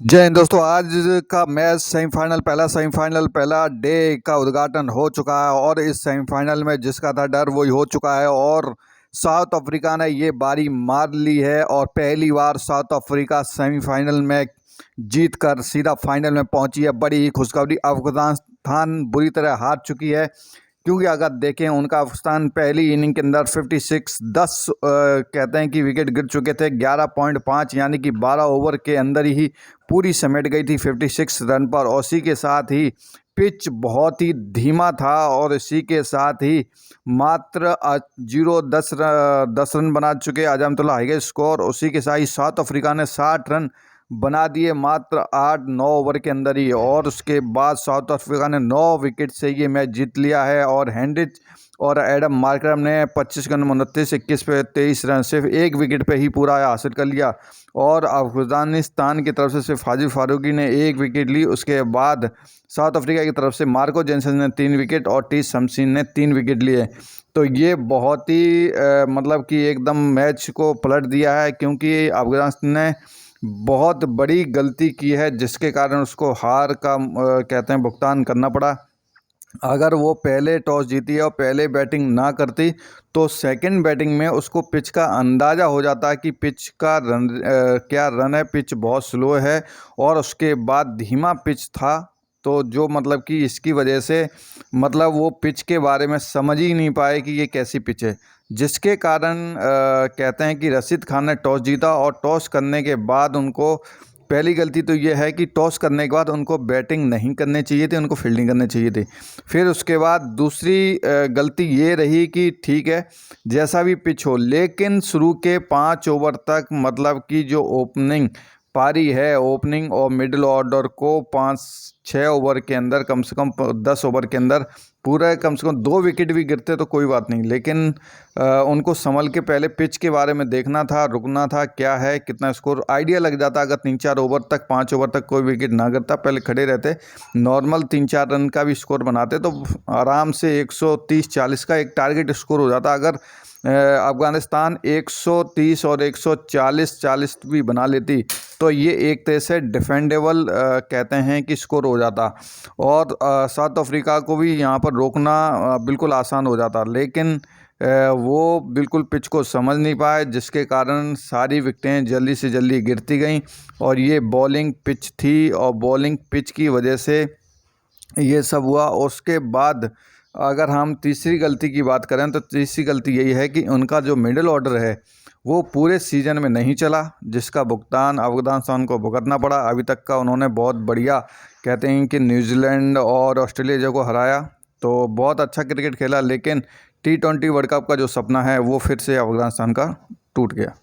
जय हिंद दोस्तों। आज का मैच सेमीफाइनल पहला डे का उद्घाटन हो चुका है और इस सेमीफाइनल में जिसका था डर वही हो चुका है और साउथ अफ्रीका ने ये बारी मार ली है और पहली बार साउथ अफ्रीका सेमीफाइनल में जीतकर सीधा फाइनल में पहुंची है। बड़ी ही खुशखबरी। अफगानिस्तान बुरी तरह हार चुकी है क्योंकि अगर देखें उनका अफगानिस्तान पहली इनिंग के अंदर 56 10 कहते हैं कि विकेट गिर चुके थे। 11.5 यानी कि 12 ओवर के अंदर ही पूरी समेट गई थी 56 रन पर। और इसी के साथ ही पिच बहुत ही धीमा था और इसी के साथ ही मात्र 10 रन बना चुके अजमतुल्ला हाईगे स्कोर। उसी के साथ ही साउथ अफ्रीका ने 60 रन बना दिए मात्र 8-9 ओवर के अंदर ही। और उसके बाद साउथ अफ्रीका ने 9 विकेट से ये मैच जीत लिया है और हेनरिच और एडम मार्करम ने 25 रन 29-21 पे 23 रन सिर्फ एक विकेट पे ही पूरा हासिल कर लिया। और अफगानिस्तान की तरफ से सिर्फ हाजी फारूकी ने 1 विकेट ली। उसके बाद साउथ अफ्रीका की तरफ से मार्को जेनसन ने 3 विकेट और टी शमसी ने 3 विकेट लिए। तो ये बहुत ही मतलब कि एकदम मैच को पलट दिया है क्योंकि अफगानिस्तान ने बहुत बड़ी गलती की है जिसके कारण उसको हार का कहते हैं भुगतान करना पड़ा। अगर वो पहले टॉस जीती और पहले बैटिंग ना करती तो सेकंड बैटिंग में उसको पिच का अंदाज़ा हो जाता है कि पिच का क्या रन है। पिच बहुत स्लो है और उसके बाद धीमा पिच था तो जो मतलब कि इसकी वजह से मतलब वो पिच के बारे में समझ ही नहीं पाए कि ये कैसी पिच है, जिसके कारण कहते हैं कि रशीद खान ने टॉस जीता। और टॉस करने के बाद उनको पहली गलती तो ये है कि टॉस करने के बाद उनको बैटिंग नहीं करनी चाहिए थी, उनको फील्डिंग करनी चाहिए थी। फिर उसके बाद दूसरी गलती ये रही कि ठीक है जैसा भी पिच हो, लेकिन शुरू के 5 ओवर तक मतलब कि जो ओपनिंग पारी है, ओपनिंग और मिडिल ऑर्डर को 5-6 ओवर के अंदर कम से कम 10 ओवर के अंदर पूरा कम से कम 2 विकेट भी गिरते तो कोई बात नहीं, लेकिन उनको संभल के पहले पिच के बारे में देखना था, रुकना था, क्या है कितना स्कोर आइडिया लग जाता। अगर 3-4 ओवर तक 5 ओवर तक कोई विकेट ना गिरता, पहले खड़े रहते, नॉर्मल 3-4 रन का भी स्कोर बनाते तो आराम से 130-40 का एक टारगेट स्कोर हो जाता। अगर अफगानिस्तान 130 और 140 भी बना लेती तो ये एक तरह से डिफेंडेबल कहते हैं कि स्कोर हो जाता और साउथ अफ्रीका को भी यहाँ पर रोकना बिल्कुल आसान हो जाता। लेकिन वो बिल्कुल पिच को समझ नहीं पाए जिसके कारण सारी विकेटें जल्दी से जल्दी गिरती गईं और ये बॉलिंग पिच थी और बॉलिंग पिच की वजह से ये सब हुआ। उसके बाद अगर हम तीसरी गलती की बात करें तो तीसरी गलती यही है कि उनका जो मिडिल ऑर्डर है वो पूरे सीज़न में नहीं चला, जिसका भुगतान अफगानिस्तान को भुगतना पड़ा। अभी तक का उन्होंने बहुत बढ़िया कहते हैं कि न्यूजीलैंड और ऑस्ट्रेलिया को हराया तो बहुत अच्छा क्रिकेट खेला, लेकिन T20 वर्ल्ड कप का जो सपना है वो फिर से अफगानिस्तान का टूट गया।